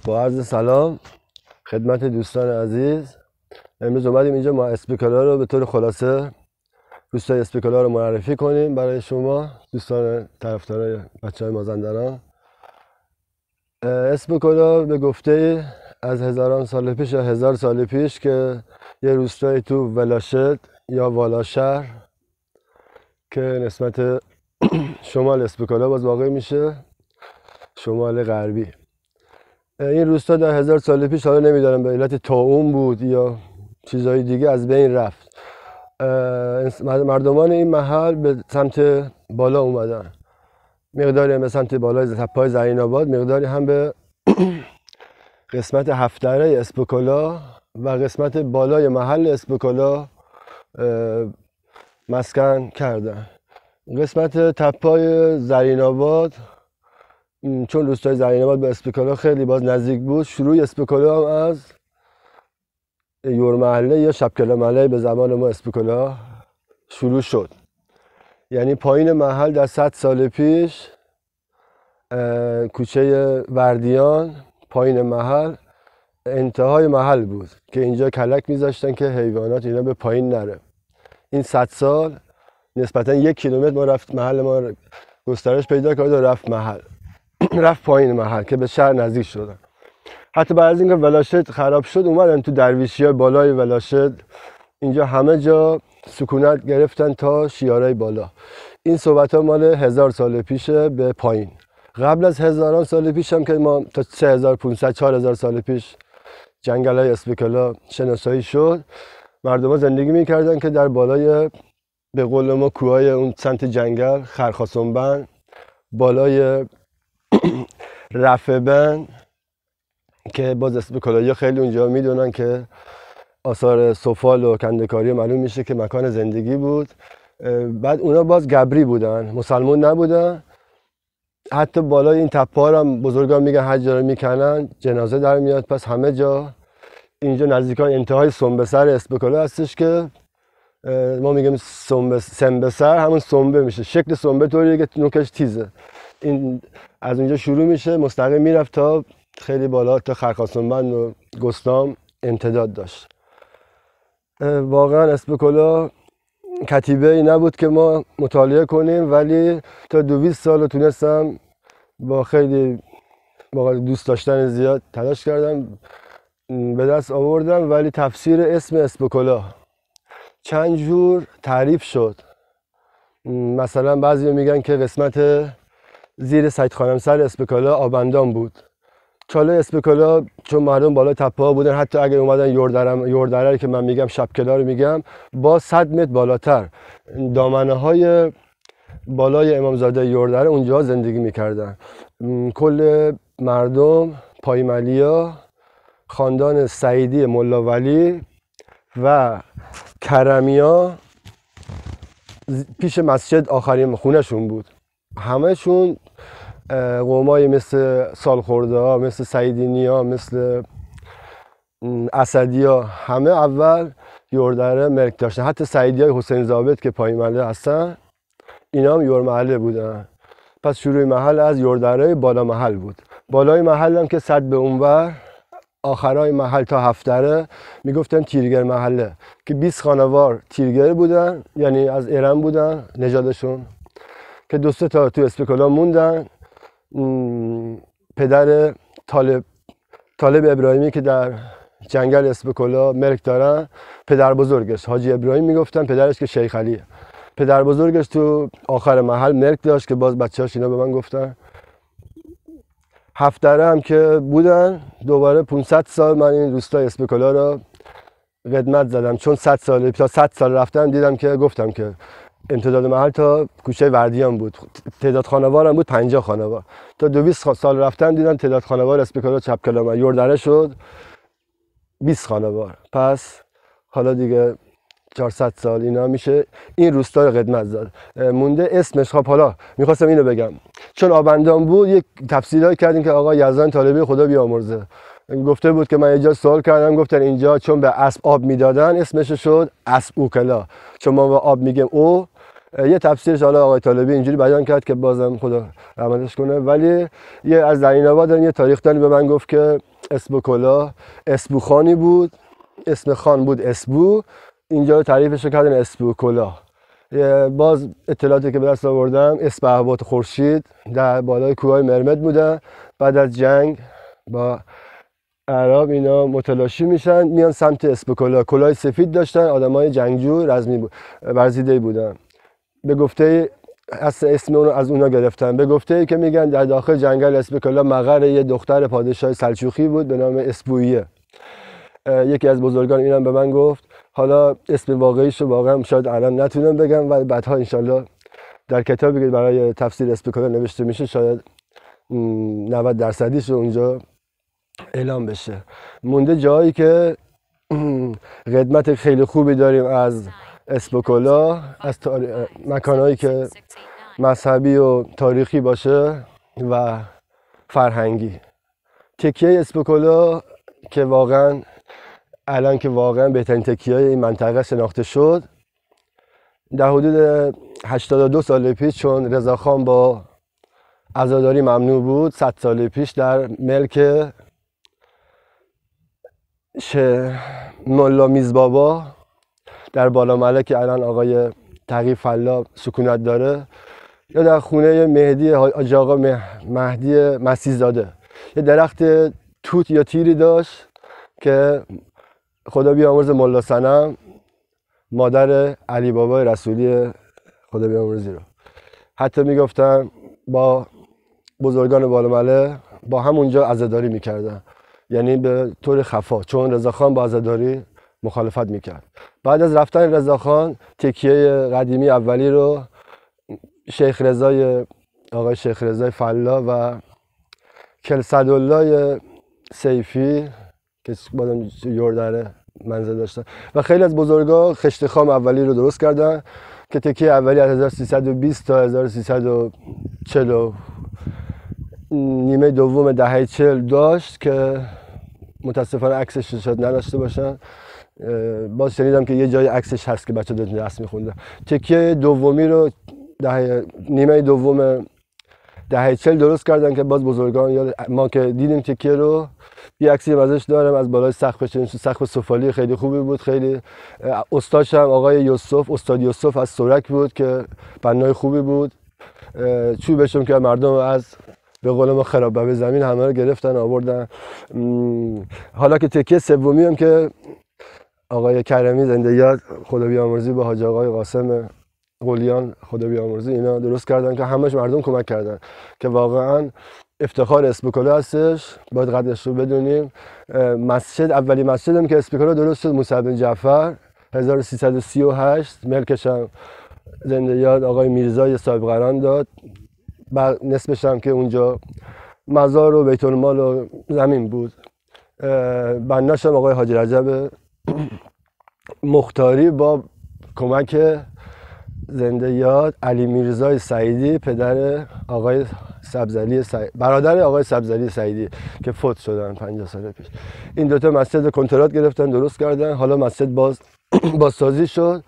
با عرض سلام خدمت دوستان عزیز. امروز اومدیم اینجا ما اسپیکالا رو به طور خلاصه روستای اسپیکالا رو معرفی کنیم برای شما دوستان طرفدارای بچه‌های مازندران. اسپیکالا به گفته از هزاران سال پیش یا 1000 سال پیش که یه روستای تو ولاشت یا والاشهر که نسبت شمال اسپیکالا باز واقع میشه، شمال غربی. این روستا در 1000 سال پیش، حالا نمیدارم به علت طاعون بود یا چیزهای دیگه، از بین رفت. مردمان این محل به سمت بالا اومدن، مقداری هم به سمت بالای تپه‌های زرین آباد، مقداری هم به قسمت هفت‌دره اسپیکالا و قسمت بالای محل اسپیکالا مسکن کردن. قسمت تپه‌های زرین آباد، چون روستای زرین آباد به اسپیکالا خیلی باز نزدیک بود، شروع اسپیکالا هم از یور محله یا شبکله محله به زبان ما اسپیکالا شروع شد. یعنی پایین محل در 100 سال پیش کوچه وردیان پایین محل انتهای محل بود که اینجا کلک میذاشتن که حیوانات اینا به پایین نره. این 100 سال نسبتا 1 کیلومتر ما رفت، محل ما گسترش پیدا کرد و رفت محل رفت پایین محل که به شهر نزدیک شدن. حتی بعد از اینکه ولاشت خراب شد اومدن تو درویشی‌های بالای ولاشت، اینجا همه جا سکونت گرفتن تا شیارای بالا. این صحبت ها مال 1000 سال پیشه به پایین. قبل از هزاران سال پیش هم که ما تا 3500 4000 سال پیش جنگل های اسپیکالا شناسایی شد، مردم ها زندگی میکردن که در بالای به قول ما کوههای اون سمت جنگل، خرخاسنبند، بالای رفبند که باز اسپیکالایی خیلی اونجا میدونن که آثار سفال و کنده‌کاری معلوم میشه که مکان زندگی بود. بعد اونا باز گبری بودن، مسلمون نبودن. حتی بالای این تپه ها هم بزرگان میگن هر جا رو میکنن جنازه در میاد. پس همه جا اینجا نزدیکای انتهای سنبسر اسپیکالا هستش که ما میگیم سنبسر، همون سنبه میشه. شکل سنبه طوریه که نوکش تیزه. این از اونجا شروع میشه مستقیم میرفت تا خیلی بالا، تا خرخاسنبند و گستام امتداد داشت. واقعا اسپیکالا کتیبه ای نبود که ما مطالعه کنیم، ولی تا 200 سال تونستم با خیلی دوست داشتن زیاد تلاش کردم به دست آوردم. ولی تفسیر اسم اسپیکالا چند جور تعریف شد. مثلا بعضی میگن که قسمت زیر سید خانمسر اسپیکالا آبندان بود. چاله اسپیکالا چون مردم بالا تپه ها بودن، حتی اگه اومدن یوردره که من میگم شبکلا رو میگم، با 100 متر بالاتر دامنه های بالای امامزاده یوردره اونجا زندگی میکردن. کل مردم پایمالیا، خاندان سعیدی ملاولی و کرمیا پیش مسجد آخرین خونهشون بود. همهشون قومایی مثل سالخورده ها، مثل سعیدینی ها، مثل اسدی ها، همه اول یوردره ملک داشتن. حتی سعیدی های حسین زابط که پایین محله هستن اینا هم یور محله بودن. پس شروع محل از یوردره بالا محل بود. بالای محل هم که 100 به اونور، آخرای محل تا هفت‌دره میگفتن تیرگر محله که 20 خانوار تیرگر بودن، یعنی از ایران بودن نژادشون، که 2 تا تو اسپیکالا موندن. پدر طالب ابراهیمی که در جنگل اسپیکالا ملک دارن، پدر بزرگش حاجی ابراهیم میگفتن، پدرش که شیخ علیه. پدر بزرگش تو آخر محل ملک داشت که باز بچه‌هاش اینا به من گفتن. هفت‌دره هم که بودن. دوباره 500 سال من این روستای اسپیکالا رو خدمت زدم، چون 100 سال رفتم دیدم که گفتم که امتداد محل تا کوچه وردیان بود. تعداد خانوار هم بود 50 خانوار. تا 200 سال رفتم دیدم تعداد خانوار اسپیکالا چپکلا یوردره شد 20 خانوار. پس حالا دیگه 400 سال اینا میشه این روستا رو خدمت زد. مونده اسمش. خب حالا میخواستم اینو بگم، چون آبندان بود یک تفسیرایی کردیم که آقا یزدان طالبی خدا بیامرزه گفته بود که من اینجا سوال کردم، گفتن اینجا چون به اسب آب میدادن اسمش شد اسب اوکلا، چون ما به آب میگیم او، یه تفسیرش حالا آقای طالبی اینجوری بیان کرد که بازم خدا رحمتش کنه، ولی یه از زرین آباد یه تاریخ‌دانی به من گفت که اسبو کلاه اسبو خانی بود، اسم خان بود اسبو، اینجا رو تعریفش کردن اسبو کلاه. باز اطلاعاتی که به دست آوردم اسپهبات خورشید در بالای کوههای مرمد بودن، بعد از جنگ با عرب اینا متلاشی میشن میان سمت اسب کلاه سفید داشتن، آدمای جنگجو رزمی ورزیده بودن. به گفته اسم اونو از اونا گرفتن، به گفته که میگن در داخل جنگل اسب کلاه مقر یه دختر پادشاه سلجوقی بود به نام اسبویه. یکی از بزرگان اینم به من گفت. حالا اسم واقعیشو واقعا شاید الان نتونم بگم و بعدها انشالله در کتابی که برای تفسیر اسب کلاه نوشته میشه شاید 90% رو اونجا اعلام بشه. مونده جایی که قدمت خیلی خوبی داریم از اسب کلاه، از مکانهایی که مذهبی و تاریخی باشه و فرهنگی. تکیه اسب کلاه که واقعا الان که واقعا بهترین تکیه این منطقه شناخته شد، در حدود 82 سال پیش چون رضاخان با عزاداری ممنوع بود 100 سال پیش در ملک ملا میزبابا در بالاملک که الان آقای تقی فلا سکونت داره، یا در خونه مهدی حاج آقا مهدی مسیح زاده یه درخت توت یا تیری داشت که خدا بیامرز ملا صنم مادر علی بابا رسولی خدا بیامرزی رو حتی میگفتن با بزرگان بالاملک با همونجا عزاداری میکردن، یعنی به طور خفا، چون رضاخان با عزاداری مخالفت میکرد. بعد از رفتن رضاخان تکیه قدیمی اولی رو آقای شیخ رضای فلا و کلسدالله سیفی که بازم یوردره منزل داشتن و خیلی از بزرگا خشت خام اولی رو درست کردن که تکیه اولی از 1320 تا 1340 نیمه دوم دهه 40 داشت که متاسفانه عکسش شاید نداشته باشن. باز شنیدم که یه جای عکسش هست که بچه داشتن درس می‌خوندن. تکیه دومی رو نیمه دوم دهه 40 درست کردن که باز بزرگان یا ما که دیدیم تکیه رو، یه عکسی ازش دارم از بالای سقفش، سقف سفالی خیلی خوبی بود. خیلی استادش هم آقای یوسف، استاد یوسف از سرک بود که بنای خوبی بود. چوبشون که مردم از به قول ما خرابه زمین همه رو گرفتن آوردن. حالا که تکیه سومی هم که آقای کرمی زنده یاد خدا بیامرزی با حاج آقای قاسم قلیان خدا بیامرزی اینا درست کردن که همش مردم کمک کردن که واقعا افتخار اسب کلاه هستش، باید قدرش رو بدونیم. مسجد اولی مسجد هم که اسب کلاه درست شد موسی بن جعفر 1338 ملکش هم زنده یاد آقای میرزای صاحب قران داد، نصفش هم که اونجا مزار و بیت المال و زمین بود. بناش هم آقای حاج رجب مختاری با کمک زنده یاد علی میرزای سعیدی پدر آقای سبزعلی برادر آقای سبزعلی سعیدی که فوت شدن 50 سال پیش. این دوتا مسجد کنترات گرفتن درست کردن. حالا مسجد بازسازی شد.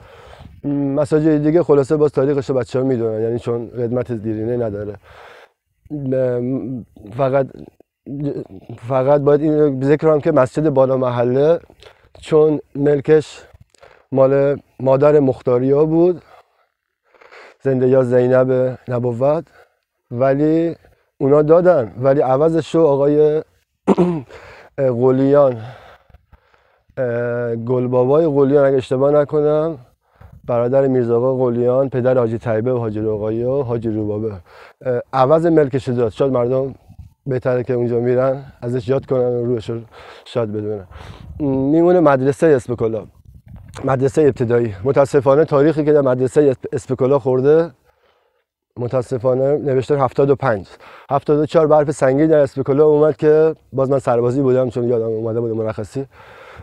مساجد دیگه خلاصه باز تاریخش رو بچه‌ها میدونن، یعنی چون قدمت دیرینه نداره. فقط باید این ذکر که مسجد بالا محله چون ملکش مال مادر مختاریا بود زنده یا زینب نبوت، ولی اونا دادن، ولی عوضش رو آقای قلیان گلبابای قلیان اگه اشتباه نکنم برادر میرزا قلیان پدر حاجی طیبه و حاجی رقایی و حاجی روبابه عوض ملکش داد. شاید مردم بهتره که اونجا میرن ازش یاد کنن و روش رو شاید بدونن. میمونه مدرسه اسب کلاه، مدرسه ابتدایی. متاسفانه تاریخی که در مدرسه اسب کلاه خورده متاسفانه نوشته 75 74 برف سنگین در اسب کلاه اومد که باز من سربازی بودم چون یادم اومده بود مرخصی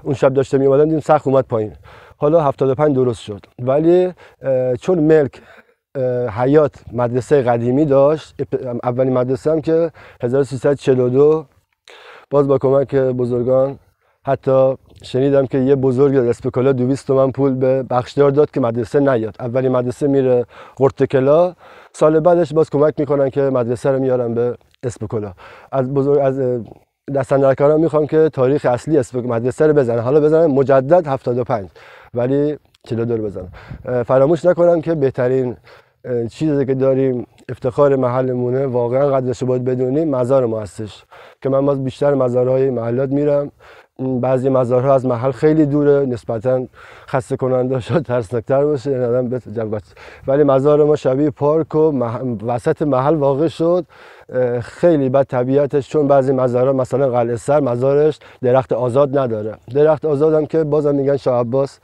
اون شب داشته می اومدم دیدم سقف اومد پایین. حالا 75 درست شد، ولی چون ملک حیات مدرسه قدیمی داشت، اولین مدرسه هم که 1342 باز با کمک بزرگان حتی شنیدم که یه بزرگ اسپکولا 200 تومن پول به بخشدار داد که مدرسه نیاد. اولی مدرسه میره قرتکلا، سال بعدش باز کمک میکنن که مدرسه رو میارن به اسپکولا. از دستاندرکاران میخوام که تاریخ اصلی مدرسه رو بزنن، حالا بزنن مجدد 75 ولی 42 رو بزنن. فراموش نکنم که بهترین چیزی که داریم افتخار محلمونه، واقعا قدرش رو باید بدونیم، مزار ما هستش که من باز بیشتر مزارهای محلات میرم. بعضی مزارها از محل خیلی دوره، نسبتا خسته کننده شد، ترسناکتر باشه این آدم به جنگات، ولی مزار ما شبیه پارک و وسط محل واقع شد. خیلی بد طبیعتش، چون بعضی مزارها مثلا قلعه سر مزارش درخت آزاد نداره. درخت آزاد هم که بازم میگن شاه عباس،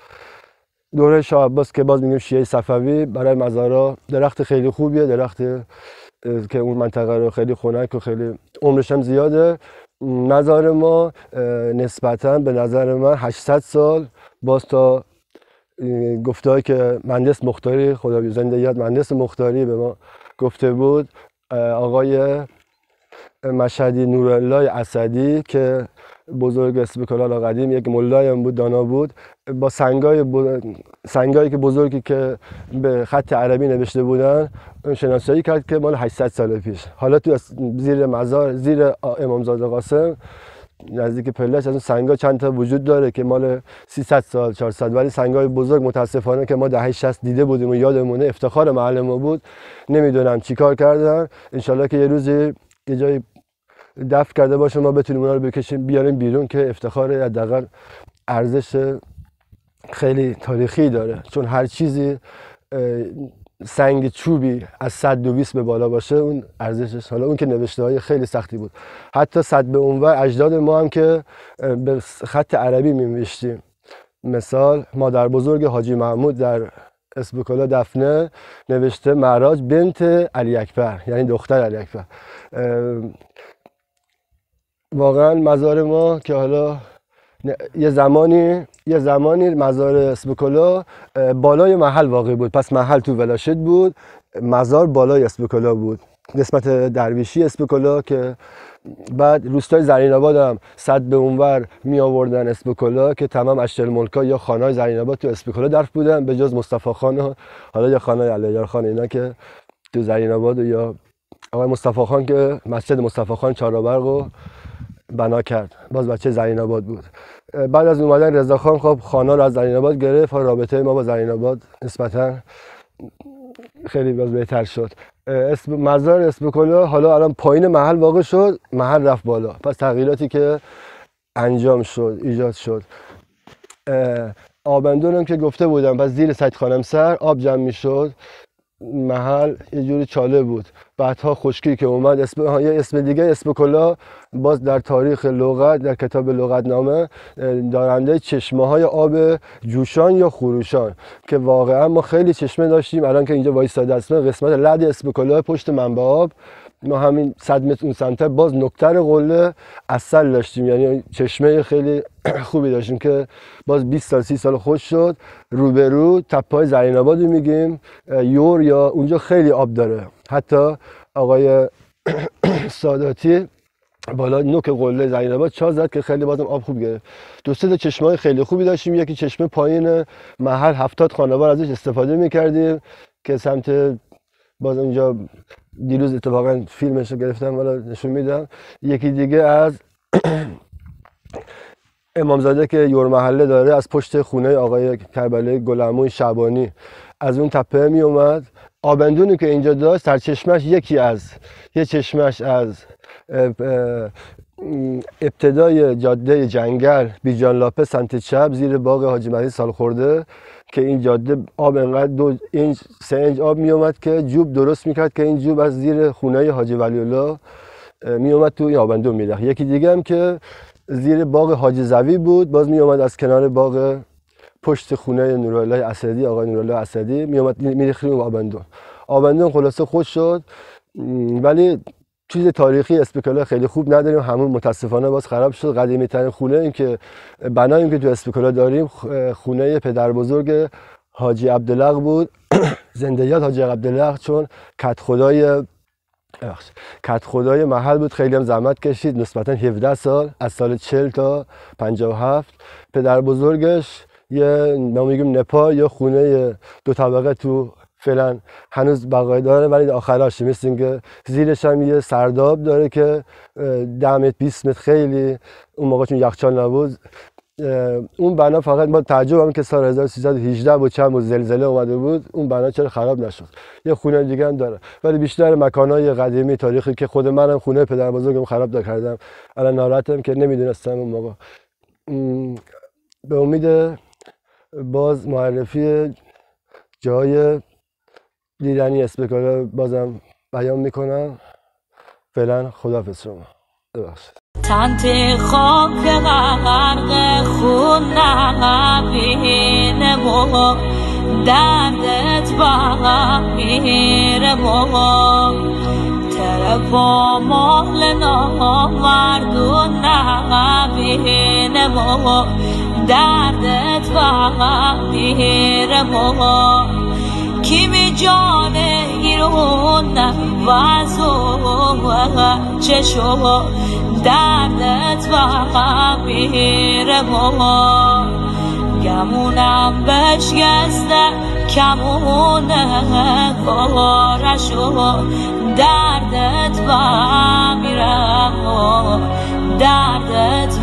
دوره شاه عباس که باز میگیم شیعه صفوی، برای مزارها درخت خیلی خوبیه، درخت که اون منطقه رو خیلی خنک و خیلی عمرش هم زیاده. مزار ما نسبتا به نظر من 800 سال، باز تا گفته‌ای که مهندس مختاری، خدا زنده یاد مهندس مختاری به ما گفته بود، آقای مشهدی نورالله اسدی که بزرگ اسپکولا قدیم، یک ملای هم بود، دانا بود، با سنگایی که بزرگی که به خط عربی نوشته بودن شناسایی کرد که مال 800 سال پیش. حالا تو زیر مزار، زیر امامزاده قاسم نزدیک پلش، از اون سنگا چند تا وجود داره که مال 300 سال 400، ولی سنگای بزرگ متاسفانه که ما دهه 60 دیده بودیم و یادمونه، افتخار محل ما بود. نمیدونم چیکار کردن، انشالله که یه روزی یه جایی دفع کرده باشه ما بتونیم اونا رو بکشیم بیاریم بیرون، که افتخار حداقل ارزش خیلی تاریخی داره، چون هر چیزی سنگ چوبی از 120 به بالا باشه اون ارزشش، حالا اون که نوشته های خیلی سختی بود، حتی 100 به اونور اجداد ما هم که به خط عربی می‌نوشتیم. مثال مادر بزرگ حاجی محمود در اسپکولا دفنه نوشته معراج بنت علی اکبر، یعنی دختر علی اکبر. واقعا مزار ما که حالا یه زمانی مزار اسپکولا بالای محل واقع بود، پس محل تو ولاشت بود، مزار بالای اسپکولا بود، قسمت درویشی اسپکولا، که بعد روستای زرین آباد هم 100 به اونور می آوردن اسپکولا، که تمام اشترالملکا یا خانه‌های زرین آباد تو اسپکولا دفن بودن، به جز مصطفی خان حالا یا خانه علیار خان، اینا که تو زرین آباد، یا آقای مصطفی خان که مسجد مصطفی خان چهاربرق بنا کرد، باز بچه زرین آباد بود. بعد از اومدن رضا خان خب خانه رو از زرین آباد گرفت، رابطه ما با زرین آباد نسبتا خیلی باز بهتر شد. مزار اسپکولا حالا الان پایین محل واقع شد، محل رفت بالا، پس تغییراتی که انجام شد، ایجاد شد. آبندون هم که گفته بودم، پس زیر سید خانم سر آب جمع می شد، محل یه جوری چاله بود. بعدها خشکی که اومد، یه اسم دیگه اسپکولا باز در تاریخ لغت، در کتاب لغتنامه دارنده چشمه های آب جوشان یا خروشان، که واقعا ما خیلی چشمه داشتیم. الان که اینجا وایساده هستیم، قسمت لد اسپکولا پشت منبع آب، ما همین 100 متر اون سمتر باز نکتر قله اصل داشتیم، یعنی چشمه خیلی خوبی داشتیم که باز 20 سال 30 سال خوش شد. روبرو تپه‌های زرین آباد میگیم یور، یا اونجا خیلی آب داره. حتی آقای ساداتی بالا نوک قله زرین آباد چا زد که خیلی بازم آب خوب گرفت. دو سه تا چشمه‌های خیلی خوبی داشتیم، یکی چشمه پایین محل 70 خانوار ازش استفاده میکردیم که سمت باز اونجا دیروز اتفاقا فیلمش رو گرفتم والا نشون میدم. یکی دیگه از امامزاده که یور محله داره، از پشت خونه آقای کربلایی گلعموی شعبانی از اون تپه می اومد. آبندونی که اینجا داشت، سرچشمش یه چشمش از ابتدای جاده جنگل بیجان لاپه سمت چپ زیر باغ حاجی مهدی سالخورده، که این جاده آب انقدر 2 اینچ 3 اینچ آب می اومد که جوب درست میکرد که این جوب از زیر خونه حاجی ولی الله می اومد تو این آبندون میرفت. یکی دیگه هم که زیر باغ حاجی زوی بود، باز می اومد از کنار باغ پشت خونه نورالله اسدی، آقای نورالله اسدی می اومد میریخت رو آبندون. خلاصه خوش شد، ولی چیز تاریخی اسپکولا خیلی خوب نداریم، همون متاسفانه باز خراب شد. قدیمی ترین خونه این که بناییم که تو اسپکولا داریم خونه پدر بزرگ حاجی عبدالله بود زنده یاد حاجی عبدالله، چون کت خدای کت خدای محل بود، خیلی هم زحمت کشید، نسبتا 17 سال، از سال 40 تا 57. پدر بزرگش یه ما میگیم نپا یا خونه 2 طبقه تو فعلا هنوز بقای داره، ولی آخراش مثل اینکه زیرش هم یه سرداب داره که 10 متر 20 متر، خیلی اون موقع چون یخچال نبود. اون بنا فقط ما تعجب هم که سال 1318 بود چند بود زلزله اومده بود، اون بنا چرا خراب نشد. یه خونه دیگه هم داره، ولی بیشتر مکانای قدیمی تاریخی که خود منم خونه پدر بزرگم خراب کردم، الان ناراحتم که نمیدونستم اون موقع. به امید باز معرفی جای دیدنی اسپکالا بازم بیان میکنم. فعلا خداحافظ شما. ببخشید. تنت خاک غرق خون نبینه و دردت بمیره و طرف و مال نامردون نبینه و دردت بمیره و kimi jane girone vazo chesho dardet vamire mo gamunam bechgeste kamune korasho dardet vamire mo dardet